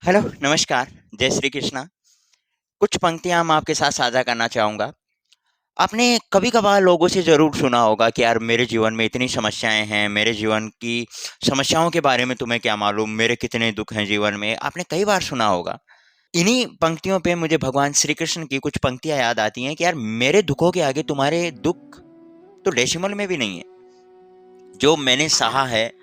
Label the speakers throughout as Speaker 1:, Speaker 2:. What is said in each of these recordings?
Speaker 1: Hello, नमस्कार, जय श्री कृष्णा। कुछ पंक्तियाँ मैं आपके साथ साझा करना चाहूँगा। आपने कभी-कभार लोगों से ज़रूर सुना होगा कि यार मेरे जीवन में इतनी समस्याएँ हैं, मेरे जीवन की समस्याओं के बारे में तुम्हें क्या मालूम, मेरे कितने दुःख हैं जीवन में, आपने कई बार सुना होगा। इन्हीं पंक्तियों पे मुझे भगवान श्री कृष्ण की कुछ पंक्तियाँ याद आती हैं कि यार मेरे दुखों के आगे तुम्हारे दुःख तो डेसिमल में भी नहीं है। जो मैंने सहा है,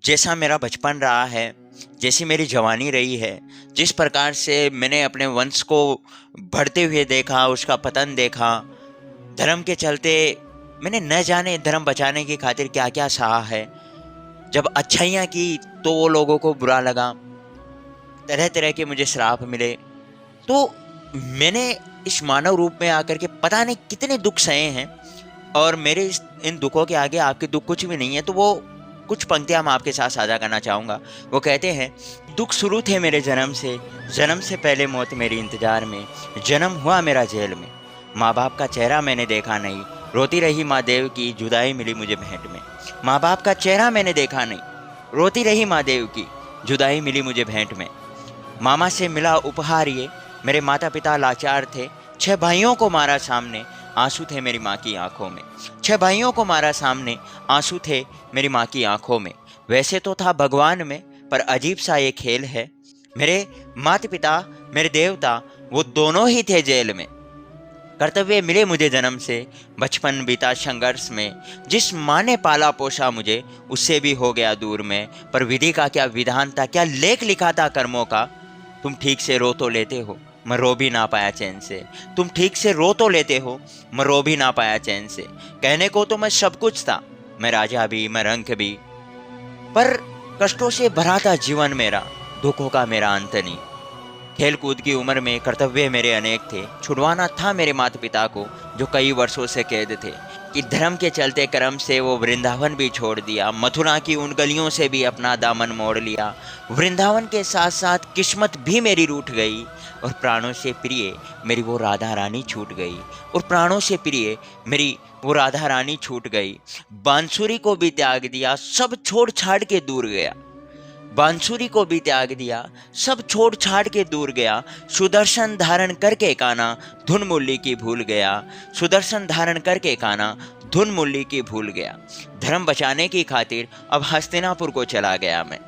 Speaker 1: जैसा मेरा बचपन रहा है, जैसी मेरी जवानी रही है, जिस प्रकार से मैंने अपने वंश को बढ़ते हुए देखा, उसका पतन देखा, धर्म के चलते मैंने न जाने धर्म बचाने की खातिर क्या-क्या सहा है। जब अच्छाइयाँ की तो वो लोगों को बुरा लगा, तरह-तरह के मुझे श्राप मिले। तो मैंने इस मानव रूप में आकर के पता नहीं कितने दुःख सहे हैं और मेरे इस इन दुखों के आगे आपके दुःख कुछ भी नहीं है। तो वो कुछ पंक्तियाँ मैं आपके साथ साझा करना चाहूँगा। वो कहते हैं, दुःख शुरू थे मेरे जन्म से पहले मौत मेरी इंतज़ार में, जन्म हुआ मेरा जेल में। माँ-बाप का चेहरा मैंने देखा नहीं, रोती रही माँ देव की जुदाई मिली मुझे भेंट में। माँ-बाप का चेहरा मैंने देखा नहीं, रोती रही माँ देव की जुदाई मिली मुझे भेंट में। मामा से मिला उपहार ये, मेरे माता-पिता लाचार थे, 6 भाइयों को मारा सामने, आँसू थे मेरी माँ की आँखों में। 6 भाइयों को मारा सामने, आँसू थे मेरी माँ की आँखों में। वैसे तो था भगवान में, पर अजीब-सा ये खेल है। मेरे माता-पिता, मेरे देवता, वो दोनों ही थे जेल में। कर्तव्य मिले मुझे जन्म से, बचपन बीता संघर्ष में। जिस माँ ने पाला पोसा मुझे, उससे भी हो गया दूर मैं। पर विधि का क्या विधान था, क्या लेख लिखा था कर्मों का। तुम ठीक से रो तो लेते हो, मैं रो भी ना पाया चैन से। तुम ठीक से रो तो लेते हो, मैं रो भी ना पाया चैन से। कहने को तो मैं सब कुछ था, मैं राजा भी, मैं रंक भी, पर कष्टों से भरा था जीवन मेरा, दुखों का मेरा अंत नहीं। खेल कूद की उम्र में कर्तव्य मेरे अनेक थे, छुड़वाना था मेरे माता पिता को जो कई वर्षों से कैद थे। कि धर्म के चलते कर्म से वो वृंदावन भी छोड़ दिया, मथुरा की उन गलियों से भी अपना दामन मोड़ लिया। वृंदावन के साथ साथ किस्मत भी मेरी रूठ गई, और प्राणों से प्रिय मेरी वो राधा रानी छूट गई। और प्राणों से प्रिय मेरी वो राधा रानी छूट गई। बांसुरी को भी त्याग दिया, सब छोड़ छाड़ के दूर गया। बांसुरी को भी त्याग दिया, सब छोड़ छाड़ के दूर गया। सुदर्शन धारण करके काना धुन मुरली की भूल गया। सुदर्शन धारण करके काना धुन मुरली की भूल गया। धर्म बचाने की खातिर अब हस्तिनापुर को चला गया मैं।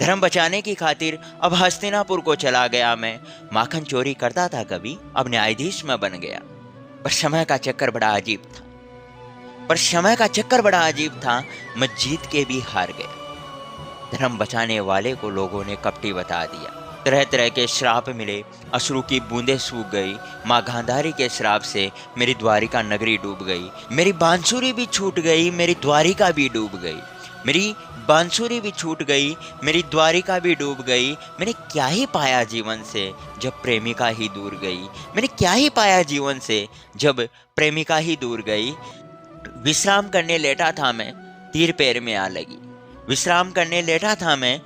Speaker 1: धर्म बचाने की खातिर अब हस्तिनापुर को चला गया मैं। माखन चोरी करता था कभी, अब न्यायाधीश में बन गया। पर समय का चक्कर बड़ा अजीब था, पर समय का चक्कर बड़ा अजीब था, मैं जीत के भी हार गया। धर्म बचाने वाले को लोगों ने कपटी बता दिया। तरह तरह के श्राप मिले, अश्रु की बूंदें सूख गई। माँ गांधारी के श्राप से मेरी द्वारिका नगरी डूब गई। मेरी बांसुरी भी छूट गई, मेरी द्वारिका भी डूब गई। मेरी बांसुरी भी छूट गई, मेरी द्वारिका भी डूब गई। मैंने क्या ही पाया जीवन से जब प्रेमिका ही दूर गई। मैंने क्या ही पाया जीवन से जब प्रेमिका ही दूर गई। विश्राम करने लेटा था मैं, तीर पैर में आ लगी। विश्राम करने लेटा था मैं,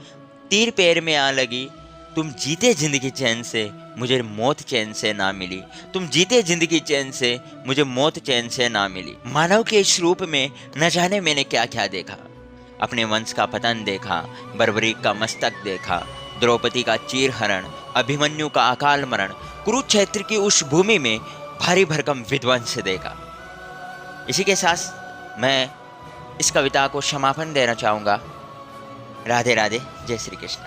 Speaker 1: तीर पैर में आ लगी। तुम जीते जिंदगी चैन से, मुझे मौत चैन से ना मिली। तुम जीते जिंदगी चैन से, मुझे मौत चैन से ना मिली। मानव के इस रूप में न जाने मैंने क्या क्या देखा। अपने वंश का पतन देखा, बर्बरीक का मस्तक देखा, द्रौपदी का चीर हरण, अभिमन्यु का अकाल मरण, कुरुक्षेत्र की उस भूमि में भारी भरकम विध्वंस देखा। इसी के साथ मैं इस कविता को समापन देना चाहूँगा। राधे राधे, जय श्री कृष्ण।